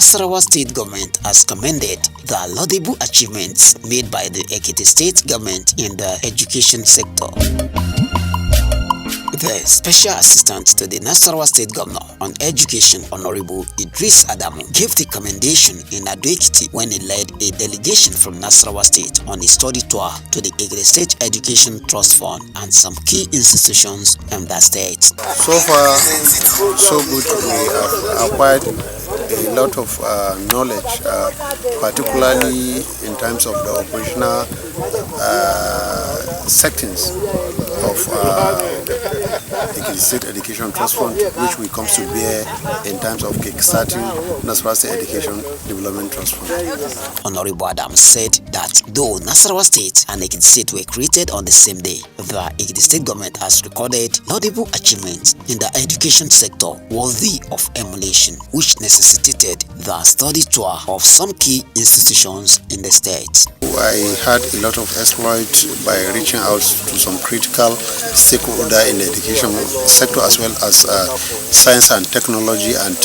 Nasarawa state government has commended the laudable achievements made by the Ekiti state government in the education sector. The Special Assistant to the Nasarawa State Governor on Education, Honorable Idris Adamu, gave the commendation in Ado-Ekiti when he led a delegation from Nasarawa State on a study tour to the Ekiti State Education Trust Fund and some key institutions in that state. So far, so good. We have acquired a lot of knowledge, particularly in terms of the operational settings of the State Education Trust Fund, which will come to bear in terms of kickstarting Nasarawa State Education Development Trust Fund. Honorable Adam said that though Nasarawa State and Ekiti State were created on the same day, the Ekiti State government has recorded laudable achievements in the education sector worthy of emulation, which necessitated the study tour of some key institutions in the state. I had a lot of exploits by reaching out to some critical stakeholders in the education sector, as well as science and technology, and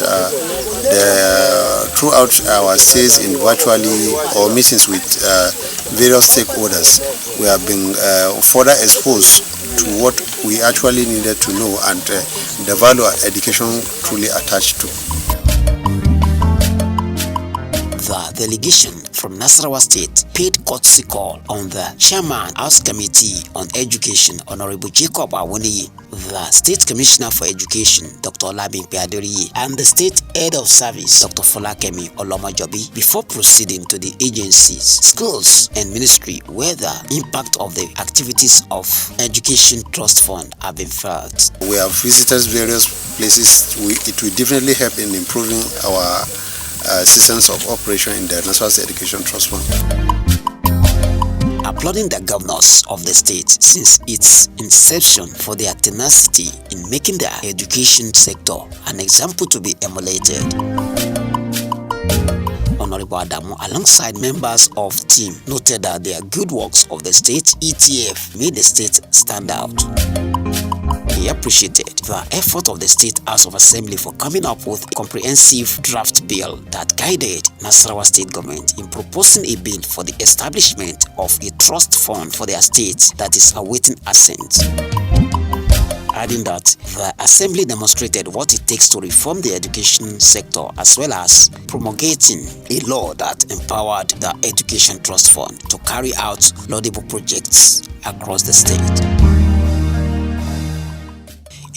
throughout our stays in virtually or meetings with various stakeholders, we have been further exposed to what we actually needed to know and the value of education truly attached to. The delegation from Nasarawa State paid courtesy call on the Chairman House Committee on Education, Honorable Jacob Awoniyi, the State Commissioner for Education, Dr. Olabimpe Adoriye, and the State Head of Service, Dr. Folakemi Olomojobi, before proceeding to the agencies, schools, and ministry where the impact of the activities of Education Trust Fund have been felt. We have visited various places. It will definitely help in improving our systems of operation in the National State Education Trust Fund. Applauding the governors of the state since its inception for their tenacity in making the education sector an example to be emulated. Honorable Adamu, alongside members of the team, noted that their good works of the state ETF made the state stand out. He appreciated the effort of the State House of Assembly for coming up with a comprehensive draft bill that guided Nasarawa State government in proposing a bill for the establishment of a trust fund for their state that is awaiting assent. Adding that the Assembly demonstrated what it takes to reform the education sector, as well as promulgating a law that empowered the Education Trust Fund to carry out laudable projects across the state.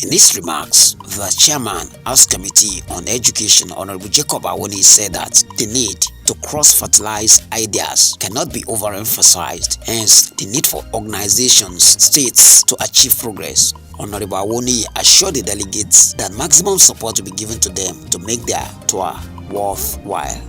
In his remarks, the Chairman, House Committee on Education, Honorable Jacob Awoniyi, said that the need to cross-fertilize ideas cannot be overemphasized, hence the need for organizations, states to achieve progress. Honorable Awoniyi assured the delegates that maximum support will be given to them to make their tour worthwhile.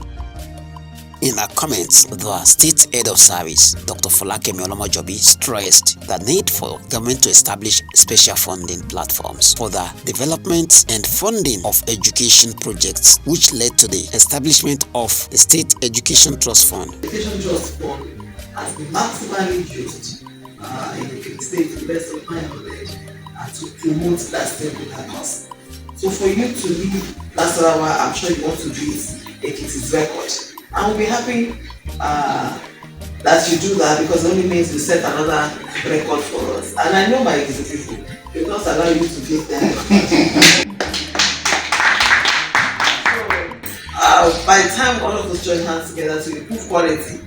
In her comments, the State Head of Service, Dr. Folakemi Olomojobi, stressed the need for government to establish special funding platforms for the development and funding of education projects, which led to the establishment of the State Education Trust Fund. The Education Trust Fund has been maximally used in the state to best of my knowledge and to promote that state development. So for you to leave Nasarawa, I'm sure you want to do Ekiti's record. And we'll be happy that you do that, because it only means you set another record for us. And I know my Ekiti people, they will not allow you to give them. By the time all of us join hands together to improve quality,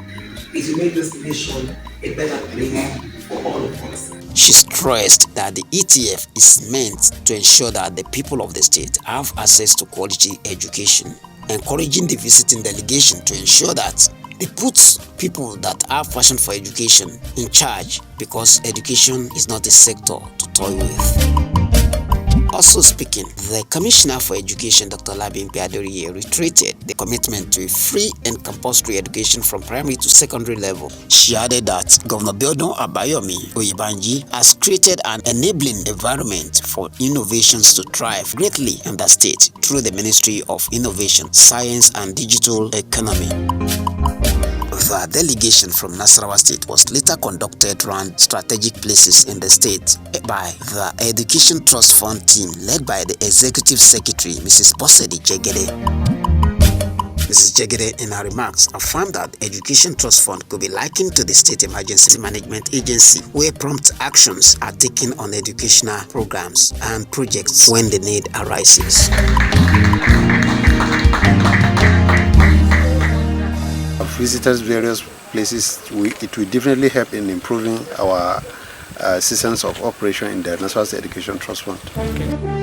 it will make this nation a better place for all of us. She stressed that the ETF is meant to ensure that the people of the state have access to quality education, encouraging the visiting delegation to ensure that they put people that have passion for education in charge, because education is not a sector to toy with. Also speaking, the Commissioner for Education, Dr. Olabimpe Adoriye, reiterated the commitment to a free and compulsory education from primary to secondary level. She added that Governor Biodun Abayomi Oyebanji has created an enabling environment for innovations to thrive greatly in the state through the Ministry of Innovation, Science and Digital Economy. The delegation from Nasarawa State was later conducted around strategic places in the state by the Education Trust Fund team led by the Executive Secretary, Mrs. Bosedi Jegede. Mrs. Ms. Jegede, in her remarks, affirmed that the Education Trust Fund could be likened to the State Emergency Management Agency, where prompt actions are taken on educational programs and projects when the need arises. I've visited various places. It will definitely help in improving our systems of operation in the Nasarawa Education Trust Fund.